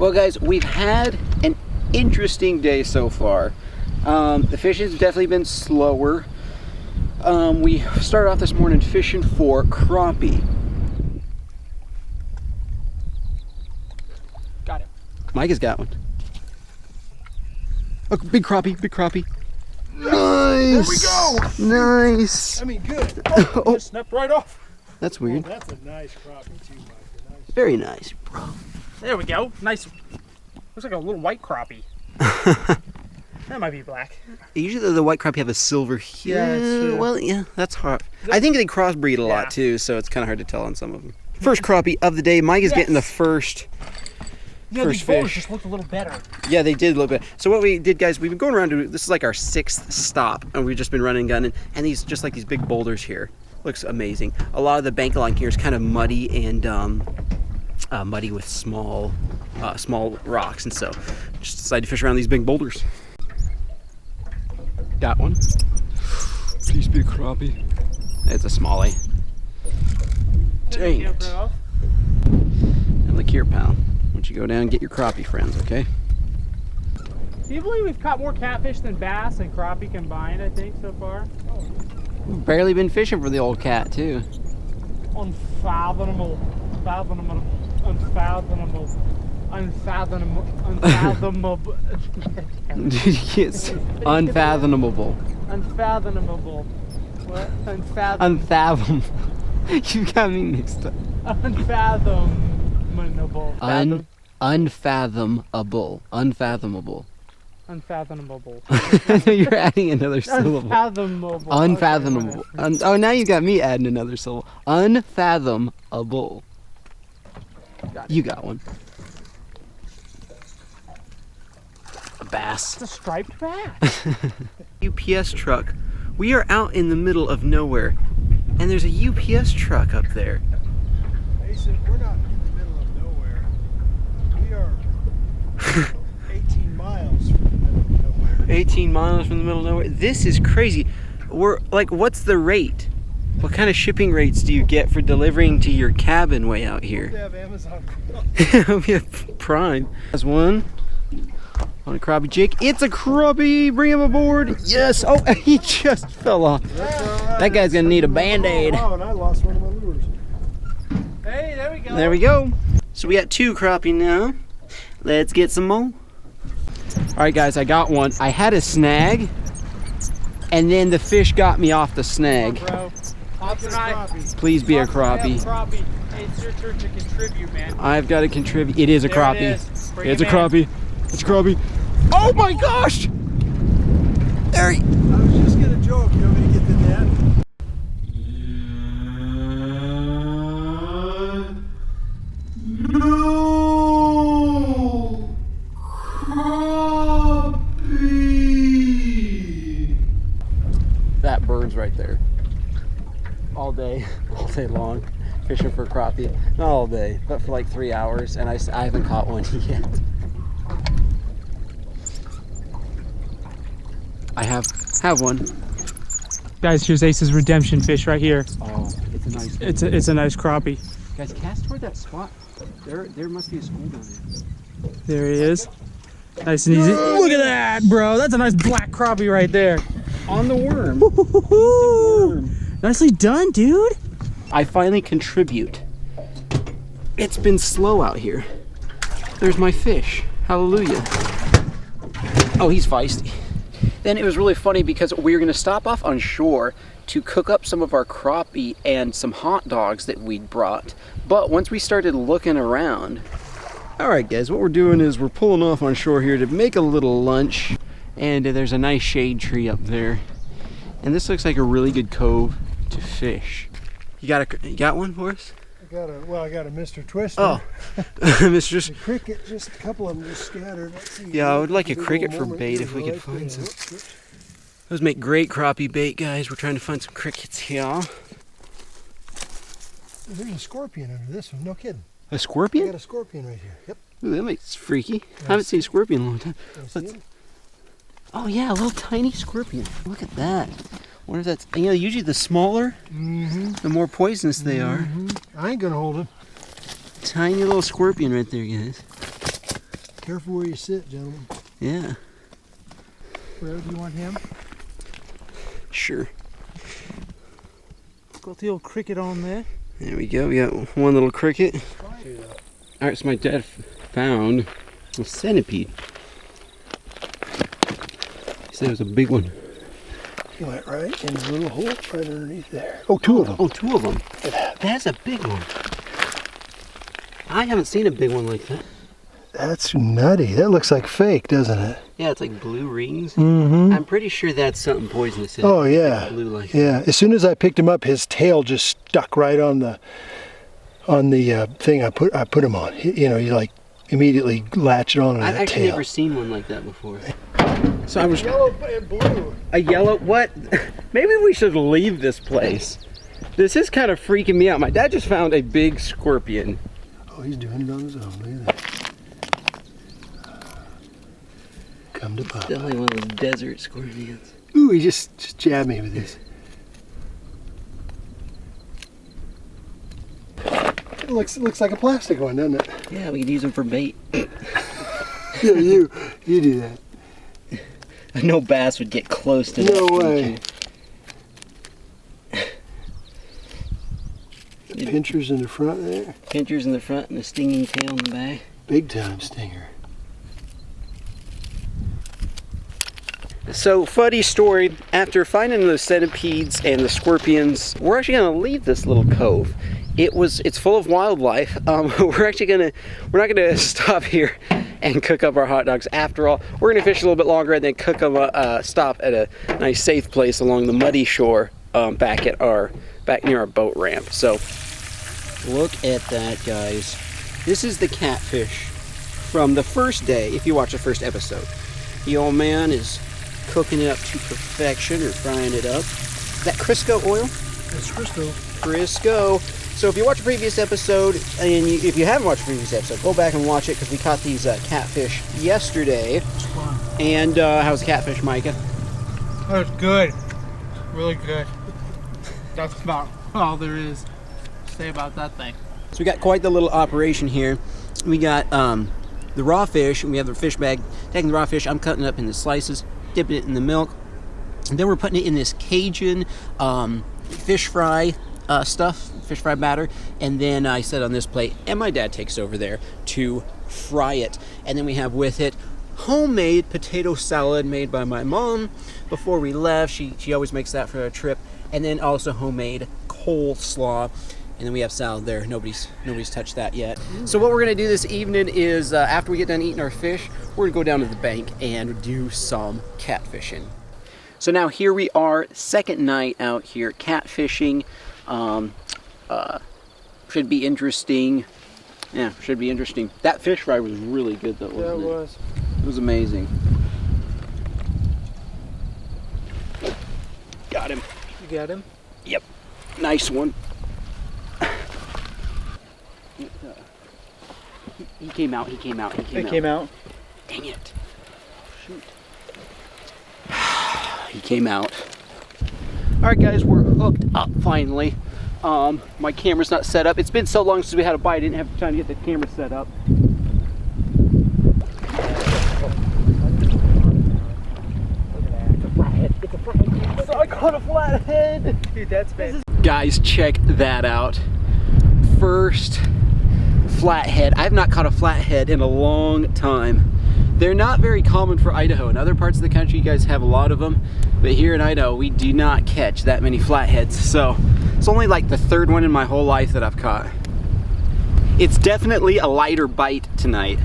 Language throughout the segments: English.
Well guys, we've had an interesting day so far. The fishing's definitely been slower. We started off this morning fishing for crappie. Got it. Mike has got one. Oh, big crappie, big crappie. Nice! There we go! Nice! I mean, good. Oh, just snapped right off. That's weird. Oh, that's a nice crappie too, Mike. Nice. Very nice, bro. There we go. Nice. Looks like a little white crappie. That might be black. Usually the white crappie have a silver hue. Yeah, that's true. Well, yeah, that's hard. I think they crossbreed a lot too, so it's kind of hard to tell on some of them. First crappie of the day. Mike is getting the first These bowls fish. just looked a little better. Yeah, they did a little bit. So what we did, guys, we've been going around to, this is like our 6th stop, and we've just been running gunning, and these, just like these big boulders here. Looks amazing. A lot of the bank along here is kind of muddy and muddy with small rocks, and so just decided to fish around these big boulders. Got one. Please be a crappie. It's a smallie. Dang it. And look here, pal. Why don't you go down and get your crappie friends, okay? Do you believe we've caught more catfish than bass and crappie combined, I think, so far? We've barely been fishing for the old cat, too. Unfathomable. Unfathomable. It's unfathomable. Unfathomable. What? Unfathom. You got me mixed up. Unfathomable. Unfathomable. Unfathomable. Unfathomable. No, you're adding another syllable. Unfathomable. Unfathomable. Oh, now you got me adding another syllable. Unfathomable. You got one. A bass. It's a striped bass. UPS truck. We are out in the middle of nowhere, and there's a UPS truck up there. Mason, we're not in the middle of nowhere. We are 18 miles from the middle of nowhere. 18 miles from the middle of nowhere. This is crazy. We're like, what's the rate? What kind of shipping rates do you get for delivering to your cabin way out We here? have Amazon. We have Prime. That's one. On a crappie, Jake. It's a crappie. Bring him aboard. Yes. Oh, he just fell off. That guy's gonna need a band-aid. Oh, and I lost one of my lures. Hey, there we go. There we go. So we got 2 crappie now. Let's get some more. All right, guys, I got one. I had a snag, and then the fish got me off the snag. Come on, bro. Please be a crappie. Crappie. Hey, it's your turn to contribute, man. I've got to contribute. It is a crappie. It's a crappie. It's a crappie. Oh my gosh! There he. I was just gonna joke. You want me to get the net? No! Crappie! That bird's right there. All day long, fishing for crappie. Not all day, but for like 3 hours, and I haven't caught one yet. I have one. Guys, here's Ace's redemption fish right here. Oh, it's a nice one. It's a nice crappie. Guys, cast toward that spot. There must be a school down there. There he is. Nice and easy. Look at that, bro. That's a nice black crappie right there. On the worm. Nicely done, dude. I finally contribute. It's been slow out here. There's my fish. Hallelujah. Oh, he's feisty. Then it was really funny because we were going to stop off on shore to cook up some of our crappie and some hot dogs that we'd brought. But once we started looking around, all right guys, what we're doing is we're pulling off on shore here to make a little lunch. And there's a nice shade tree up there. And this looks like a really good cove to fish. You got one for us? I got a Mr. Twister. Oh, Mr. The cricket, just a couple of them just scattered. Let's see. Yeah, I would like a cricket for bait if we could find some. Those make great crappie bait, guys. We're trying to find some crickets here. There's a scorpion under this one. No kidding. A I scorpion? got a scorpion right here. Yep. Ooh, that makes freaky. I haven't seen a scorpion in a long time. Oh yeah, a little tiny scorpion. Look at that. I wonder if that's, usually the smaller, the more poisonous they are. I ain't gonna hold him. Tiny little scorpion right there, guys. Careful where you sit, gentlemen. Yeah. Where do you want him? Sure. Got the old cricket on there. There we go. We got one little cricket. All right, so my dad found a centipede. He said it was a big one. He went right in the little hole right underneath there. Oh, two of them. Oh, two of them. That's a big one. I haven't seen a big one like that. That's nutty. That looks like fake, doesn't it? Yeah, it's like blue rings. Mm-hmm. I'm pretty sure that's something poisonous in it. Oh, yeah. Blue like Yeah. As soon as I picked him up, his tail just stuck right on the thing I put him on. He like immediately latched on to I've that actually tail. never seen one like that before. So I was Yellow and blue. a yellow. What? Maybe we should leave this place. This is kind of freaking me out. My dad just found a big scorpion. Oh, he's doing it on his own. Look at that. Come to Papa. Definitely one of those desert scorpions. Ooh, he just jabbed me with this. It looks like a plastic one, doesn't it? Yeah, we could use them for bait. Yeah, you do that. No bass would get close to that. No way. The pinchers in the front there. Pinchers in the front and a stinging tail in the back. Big time stinger. So, funny story, after finding the centipedes and the scorpions, we're actually gonna leave this little cove. It's full of wildlife. We're not gonna stop here and cook up our hot dogs. After all, we're gonna fish a little bit longer and then cook them, stop at a nice safe place along the muddy shore, back near our boat ramp. So, look at that, guys. This is the catfish from the first day, if you watch the first episode. The old man is cooking it up to perfection, or frying it up. Is that Crisco oil? That's Crisco. Crisco. So if you watch a previous episode, and if you haven't watched a previous episode, go back and watch it, because we caught these catfish yesterday. It's fun. And how's the catfish, Micah? That was good. Really good. That's about all there is to say about that thing. So we got quite the little operation here. We got the raw fish, and we have the fish bag. Taking the raw fish, I'm cutting it up into slices, dipping it in the milk, and then we're putting it in this Cajun fish fry fish fry batter, and then I set on this plate, and my dad takes over there to fry it. And then we have with it homemade potato salad made by my mom before we left. She always makes that for our trip, and then also homemade coleslaw. And then we have salad there. Nobody's touched that yet. So what we're gonna do this evening is, after we get done eating our fish, we're gonna go down to the bank and do some catfishing. So now here we are, second night out here catfishing. Should be interesting. Yeah, should be interesting. That fish fry was really good though, wasn't it? Yeah, it was. It was amazing. Got him. You got him? Yep. Nice one. He came out. It came out. Dang it. Shoot. He came out. Alright guys, we're hooked up finally. My camera's not set up. It's been so long since we had a bite, I didn't have time to get the camera set up. It's a flathead. So I caught a flathead. Dude, that's bad. Guys, check that out. First flathead. I've not caught a flathead in a long time. They're not very common for Idaho. In other parts of the country, you guys have a lot of them, but here in Idaho, we do not catch that many flatheads. So it's only like the third one in my whole life that I've caught. It's definitely a lighter bite tonight.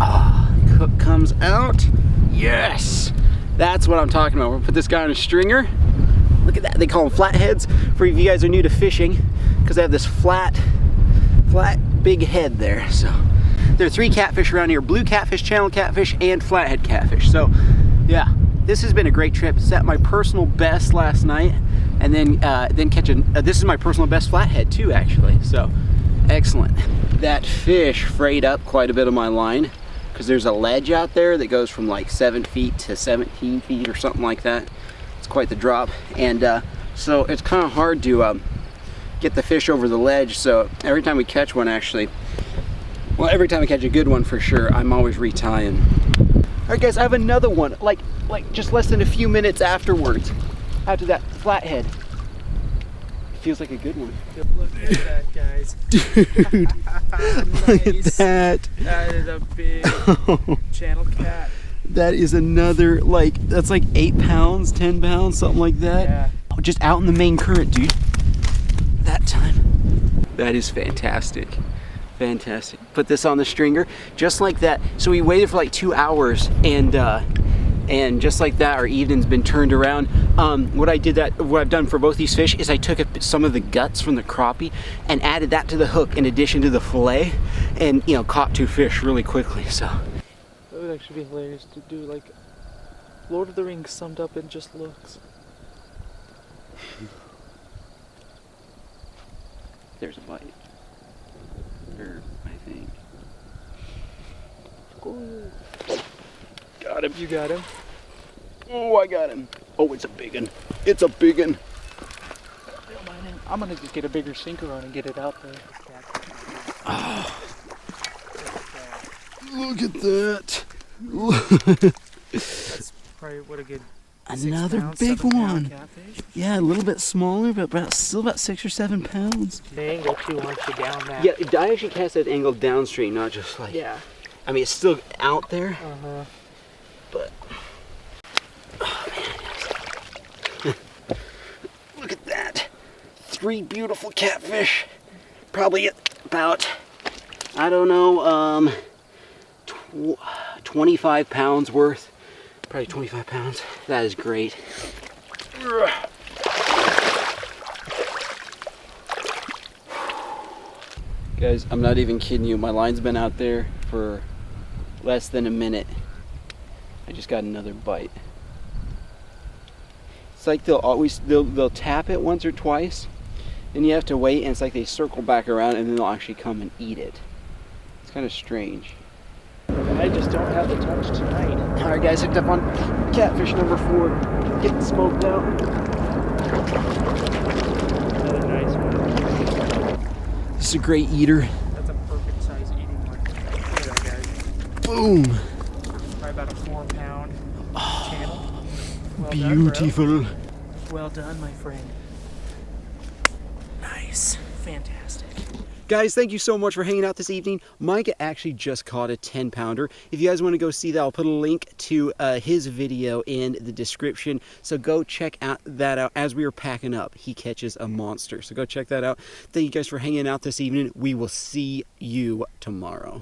Hook comes out. Yes, that's what I'm talking about. We'll put this guy on a stringer. Look at that. They call them flatheads for if you guys are new to fishing, because they have this flat big head there. So there are 3 catfish around here: blue catfish, channel catfish, and flathead catfish. So yeah, this has been a great trip. Set my personal best last night, and then catching this is my personal best flathead too, actually. So excellent. That fish frayed up quite a bit of my line, because there's a ledge out there that goes from like 7 feet to 17 feet or something like that. It's quite the drop, and so it's kind of hard to get the fish over the ledge. So every time we catch one, actually, Well, every time I catch a good one for sure, I'm always retying. All right, guys, I have another one, like just less than a few minutes afterwards, after that flathead. It feels like a good one. Look at that, guys. Dude, look at that. That is a big channel cat. That is another, that's like 8 pounds, 10 pounds, something like that. Yeah. Oh, just out in the main current, dude. That time. That is fantastic. Fantastic. Put this on the stringer, just like that. So we waited for like 2 hours, and just like that, our evening's been turned around. What I've done for both these fish is I took some of the guts from the crappie and added that to the hook in addition to the fillet, and caught 2 fish really quickly. So That would actually be hilarious to do, like Lord of the Rings summed up in just looks. there's a bite. I think. Ooh. Got him. You got him? Oh, I got him. Oh, it's a big one. It's a big one. I'm gonna just get a bigger sinker on and get it out there. Oh, look at that. That's probably what a good Another 6 pound, big 7 pound one. catfish. Yeah, a little bit smaller, but still about 6 or 7 pounds. The angle too wants you down that. Yeah, I actually cast that angle downstream, not just like. Yeah. I mean, it's still out there, but. Oh man. Look at that. 3 beautiful catfish. Probably about, I don't know, 25 pounds worth. Probably 25 pounds. That is great. Guys, I'm not even kidding you. My line's been out there for less than a minute. I just got another bite. It's like they'll tap it once or twice, then you have to wait, and it's like they circle back around and then they'll actually come and eat it. It's kind of strange. I just don't have the touch tonight. Alright guys, hooked up on catfish number 4. Getting smoked out. Another nice one. This is a great eater. That's a perfect size eating one. Look at that, guys. Boom! Probably about a 4 pound channel. Well Beautiful. done, bro. Well done, my friend. Nice. Fantastic. Guys, thank you so much for hanging out this evening. Mike actually just caught a 10-pounder. If you guys want to go see that, I'll put a link to his video in the description. So go check that out as we were packing up. He catches a monster. So go check that out. Thank you guys for hanging out this evening. We will see you tomorrow.